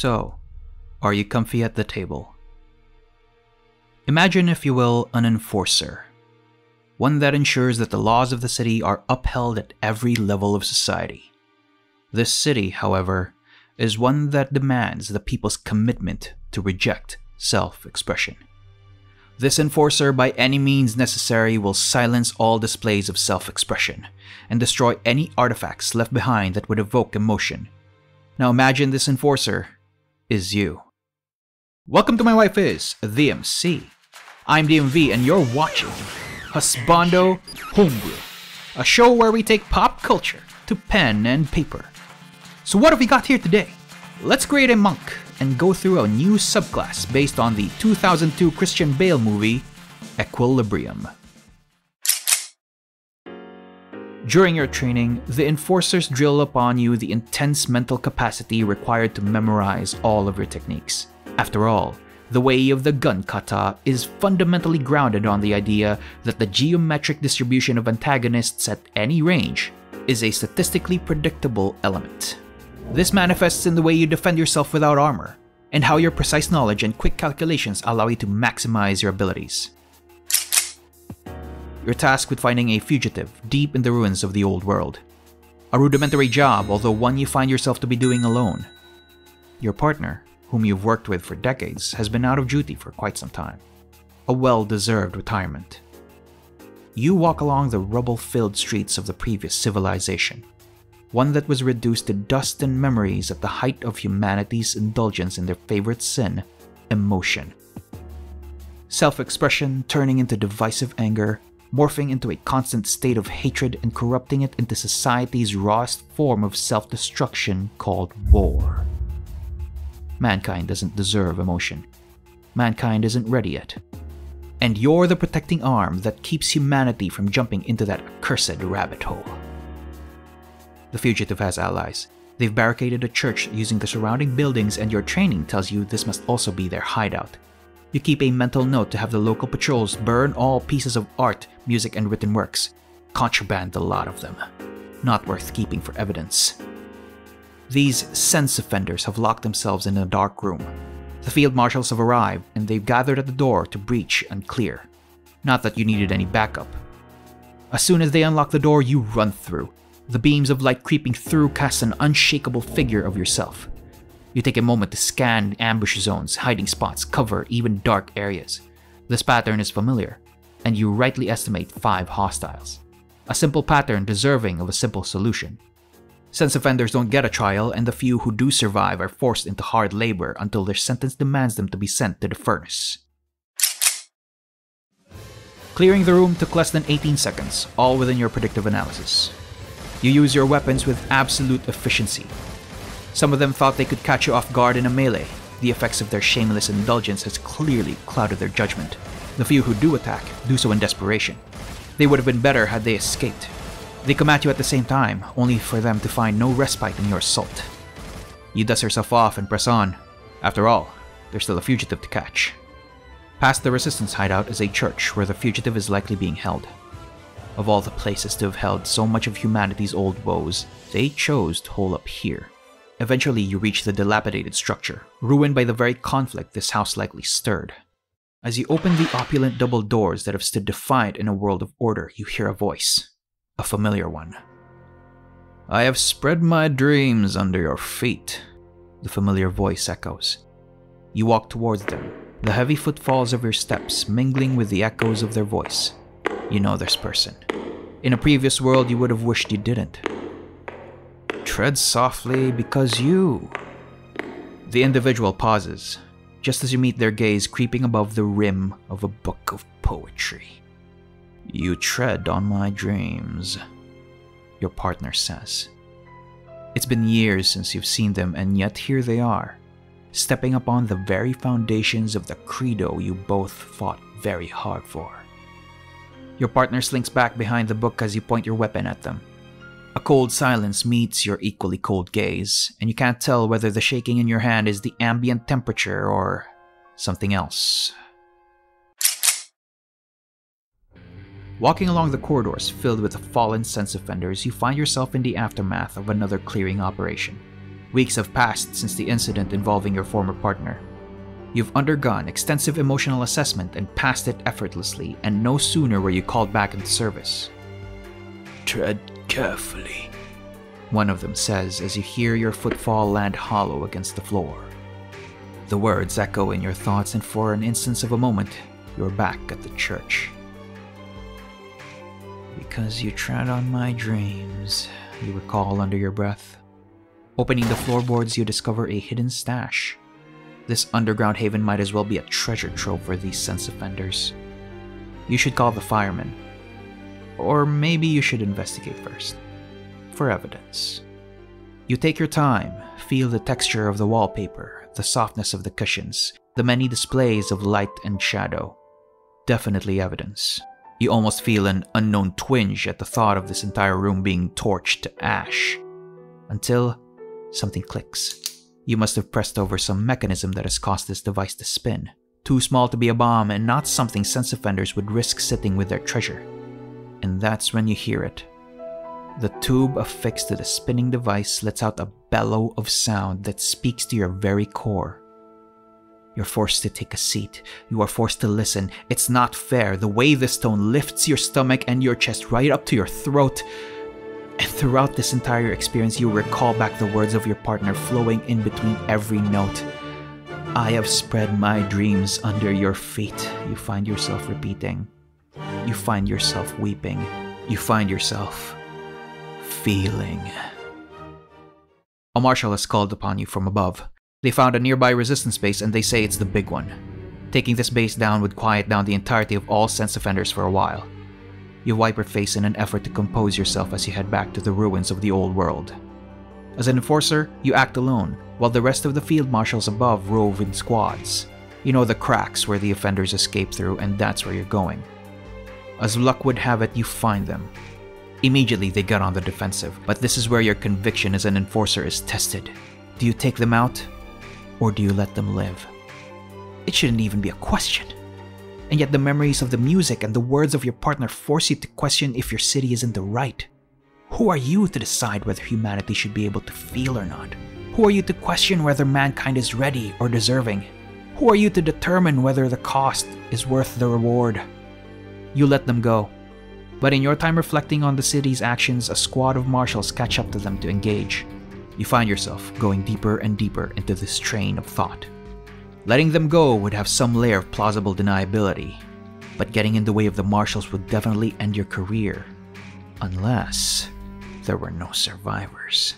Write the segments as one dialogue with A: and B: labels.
A: So, are you comfy at the table? Imagine, if you will, an enforcer. One that ensures that the laws of the city are upheld at every level of society. This city, however, is one that demands the people's commitment to reject self-expression. This enforcer, by any means necessary, will silence all displays of self-expression and destroy any artifacts left behind that would evoke emotion. Now imagine this enforcer is you. Welcome to My Wife Is the MC. I'm DMV and you're watching Husbando Homebrew, a show where we take pop culture to pen and paper. So what have we got here today? Let's create a monk and go through a new subclass based on the 2002 Christian Bale movie, Equilibrium. During your training, the enforcers drill upon you the intense mental capacity required to memorize all of your techniques. After all, the way of the Gun Kata is fundamentally grounded on the idea that the geometric distribution of antagonists at any range is a statistically predictable element. This manifests in the way you defend yourself without armor, and how your precise knowledge and quick calculations allow you to maximize your abilities. You're tasked with finding a fugitive deep in the ruins of the old world. A rudimentary job, although one you find yourself to be doing alone. Your partner, whom you've worked with for decades, has been out of duty for quite some time. A well-deserved retirement. You walk along the rubble-filled streets of the previous civilization. One that was reduced to dust and memories at the height of humanity's indulgence in their favorite sin, emotion. Self-expression turning into divisive anger, morphing into a constant state of hatred and corrupting it into society's rawest form of self-destruction called war. Mankind doesn't deserve emotion. Mankind isn't ready yet. And you're the protecting arm that keeps humanity from jumping into that accursed rabbit hole. The fugitive has allies. They've barricaded a church using the surrounding buildings, and your training tells you this must also be their hideout. You keep a mental note to have the local patrols burn all pieces of art, music, and written works. Contraband, a lot of them. Not worth keeping for evidence. These sense offenders have locked themselves in a dark room. The field marshals have arrived, and they've gathered at the door to breach and clear. Not that you needed any backup. As soon as they unlock the door, you run through. The beams of light creeping through cast an unshakable figure of yourself. You take a moment to scan ambush zones, hiding spots, cover, even dark areas. This pattern is familiar, and you rightly estimate 5 hostiles. A simple pattern deserving of a simple solution. Sense offenders don't get a trial, and the few who do survive are forced into hard labor until their sentence demands them to be sent to the furnace. Clearing the room took less than 18 seconds, all within your predictive analysis. You use your weapons with absolute efficiency. Some of them thought they could catch you off guard in a melee. The effects of their shameless indulgence has clearly clouded their judgment. The few who do attack do so in desperation. They would have been better had they escaped. They come at you at the same time, only for them to find no respite in your assault. You dust yourself off and press on. After all, there's still a fugitive to catch. Past the resistance hideout is a church where the fugitive is likely being held. Of all the places to have held so much of humanity's old woes, they chose to hole up here. Eventually, you reach the dilapidated structure, ruined by the very conflict this house likely stirred. As you open the opulent double doors that have stood defiant in a world of order, you hear a voice. A familiar one. "I have spread my dreams under your feet," the familiar voice echoes. You walk towards them, the heavy footfalls of your steps mingling with the echoes of their voice. You know this person. In a previous world, you would have wished you didn't. "Tread softly, because you..." The individual pauses, just as you meet their gaze creeping above the rim of a book of poetry. "You tread on my dreams," your partner says. It's been years since you've seen them, and yet here they are, stepping upon the very foundations of the credo you both fought very hard for. Your partner slinks back behind the book as you point your weapon at them. A cold silence meets your equally cold gaze, and you can't tell whether the shaking in your hand is the ambient temperature or something else. Walking along the corridors filled with the fallen sense offenders, you find yourself in the aftermath of another clearing operation. Weeks have passed since the incident involving your former partner. You've undergone extensive emotional assessment and passed it effortlessly, and no sooner were you called back into service. "Tread carefully," one of them says as you hear your footfall land hollow against the floor. The words echo in your thoughts, and for an instance of a moment, you're back at the church. "Because you tread on my dreams," you recall under your breath. Opening the floorboards, you discover a hidden stash. This underground haven might as well be a treasure trove for these sense offenders. You should call the firemen. Or maybe you should investigate first, for evidence. You take your time, feel the texture of the wallpaper, the softness of the cushions, the many displays of light and shadow. Definitely evidence. You almost feel an unknown twinge at the thought of this entire room being torched to ash. Until something clicks. You must have pressed over some mechanism that has caused this device to spin. Too small to be a bomb and not something sense offenders would risk sitting with their treasure. And that's when you hear it. The tube affixed to the spinning device lets out a bellow of sound that speaks to your very core. You're forced to take a seat. You are forced to listen. It's not fair. The way this tone lifts your stomach and your chest right up to your throat. And throughout this entire experience, you recall back the words of your partner flowing in between every note. "I have spread my dreams under your feet," you find yourself repeating. You find yourself weeping. You find yourself feeling. A marshal has called upon you from above. They found a nearby resistance base and they say it's the big one. Taking this base down would quiet down the entirety of all sense offenders for a while. You wipe your face in an effort to compose yourself as you head back to the ruins of the old world. As an enforcer, you act alone, while the rest of the field marshals above rove in squads. You know the cracks where the offenders escape through, and that's where you're going. As luck would have it, you find them. Immediately they get on the defensive, but this is where your conviction as an enforcer is tested. Do you take them out, or do you let them live? It shouldn't even be a question. And yet the memories of the music and the words of your partner force you to question if your city is in the right. Who are you to decide whether humanity should be able to feel or not? Who are you to question whether mankind is ready or deserving? Who are you to determine whether the cost is worth the reward? You let them go. But in your time reflecting on the city's actions, a squad of marshals catch up to them to engage. You find yourself going deeper and deeper into this train of thought. Letting them go would have some layer of plausible deniability, but getting in the way of the marshals would definitely end your career, unless there were no survivors.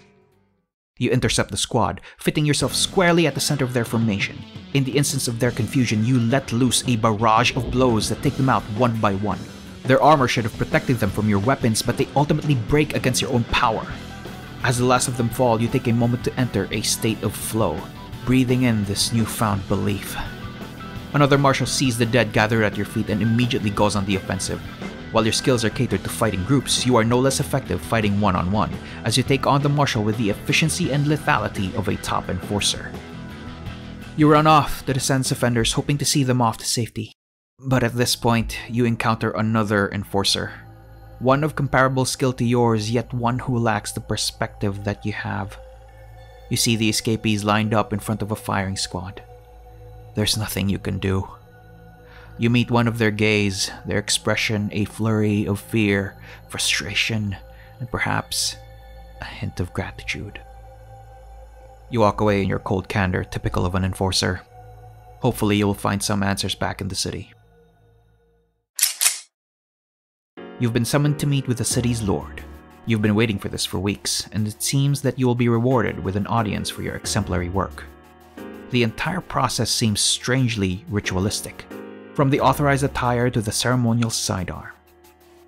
A: You intercept the squad, fitting yourself squarely at the center of their formation. In the instance of their confusion, you let loose a barrage of blows that take them out one by one. Their armor should have protected them from your weapons, but they ultimately break against your own power. As the last of them fall, you take a moment to enter a state of flow, breathing in this newfound belief. Another marshal sees the dead gathered at your feet and immediately goes on the offensive. While your skills are catered to fighting groups, you are no less effective fighting one-on-one, as you take on the marshal with the efficiency and lethality of a top enforcer. You run off to the sense offenders, hoping to see them off to safety. But at this point, you encounter another enforcer. One of comparable skill to yours, yet one who lacks the perspective that you have. You see the escapees lined up in front of a firing squad. There's nothing you can do. You meet one of their gaze, their expression a flurry of fear, frustration, and perhaps a hint of gratitude. You walk away in your cold candor, typical of an enforcer. Hopefully you will find some answers back in the city. You've been summoned to meet with the city's lord. You've been waiting for this for weeks, and it seems that you will be rewarded with an audience for your exemplary work. The entire process seems strangely ritualistic, from the authorized attire to the ceremonial sidearm.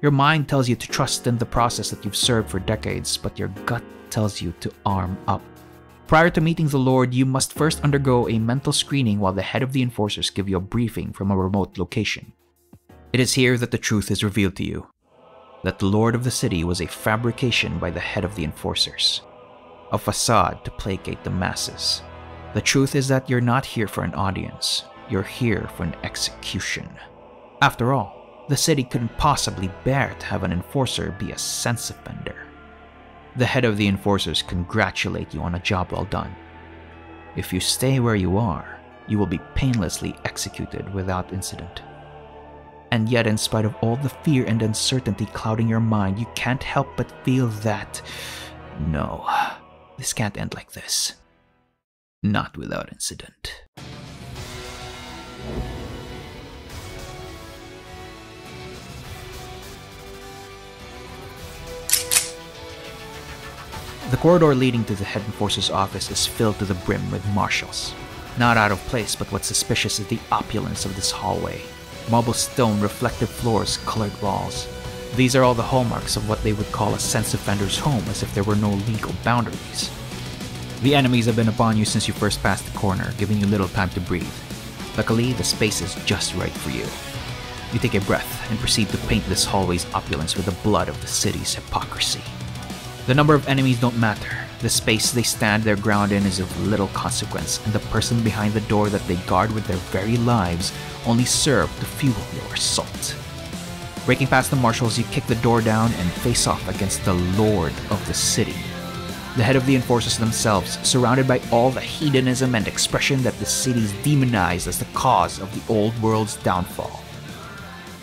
A: Your mind tells you to trust in the process that you've served for decades, but your gut tells you to arm up. Prior to meeting the Lord, you must first undergo a mental screening while the head of the enforcers give you a briefing from a remote location. It is here that the truth is revealed to you, that the Lord of the city was a fabrication by the head of the enforcers, a facade to placate the masses. The truth is that you're not here for an audience, you're here for an execution. After all, the city couldn't possibly bear to have an enforcer be a sense offender. the head of the enforcers congratulate you on a job well done. If you stay where you are, you will be painlessly executed without incident. And yet, in spite of all the fear and uncertainty clouding your mind, you can't help but feel that, no, this can't end like this. Not without incident. The corridor leading to the head enforcer's office is filled to the brim with marshals. Not out of place, but what's suspicious is the opulence of this hallway. Marble stone, reflective floors, colored walls. These are all the hallmarks of what they would call a sex offender's home, as if there were no legal boundaries. The enemies have been upon you since you first passed the corner, giving you little time to breathe. Luckily, the space is just right for you. You take a breath and proceed to paint this hallway's opulence with the blood of the city's hypocrisy. The number of enemies don't matter. The space they stand their ground in is of little consequence, and the person behind the door that they guard with their very lives only serve to fuel your assault. Breaking past the marshals, you kick the door down and face off against the lord of the city. The head of the enforcers themselves, surrounded by all the hedonism and expression that the city's demonized as the cause of the old world's downfall.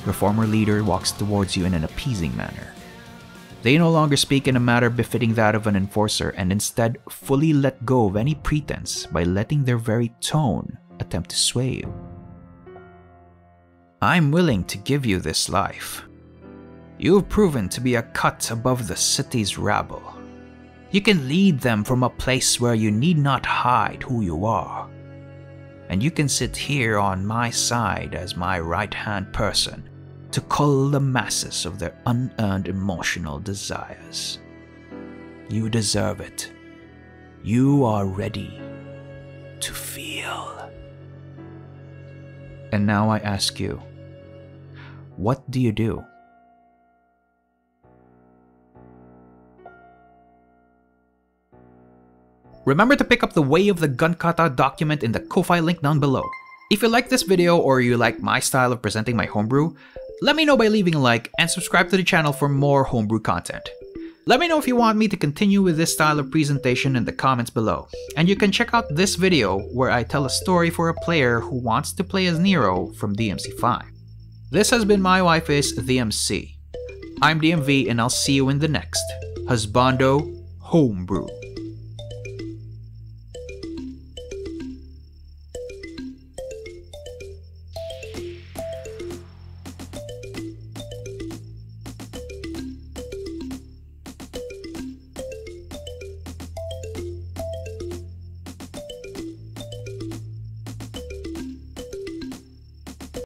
A: Your former leader walks towards you in an appeasing manner. They no longer speak in a manner befitting that of an enforcer, and instead fully let go of any pretense by letting their very tone attempt to sway you. I'm willing to give you this life. You have proven to be a cut above the city's rabble. You can lead them from a place where you need not hide who you are. And you can sit here on my side as my right-hand person to cull the masses of their unearned emotional desires. You deserve it. You are ready to feel. And now I ask you, what do you do? Remember to pick up the Way of the Gun Kata document in the Ko-Fi link down below. If you like this video or you like my style of presenting my homebrew, let me know by leaving a like and subscribe to the channel for more homebrew content. Let me know if you want me to continue with this style of presentation in the comments below. And you can check out this video where I tell a story for a player who wants to play as Nero from DMC5. This has been My Wife is the MC. I'm DMV and I'll see you in the next Husbando Homebrew.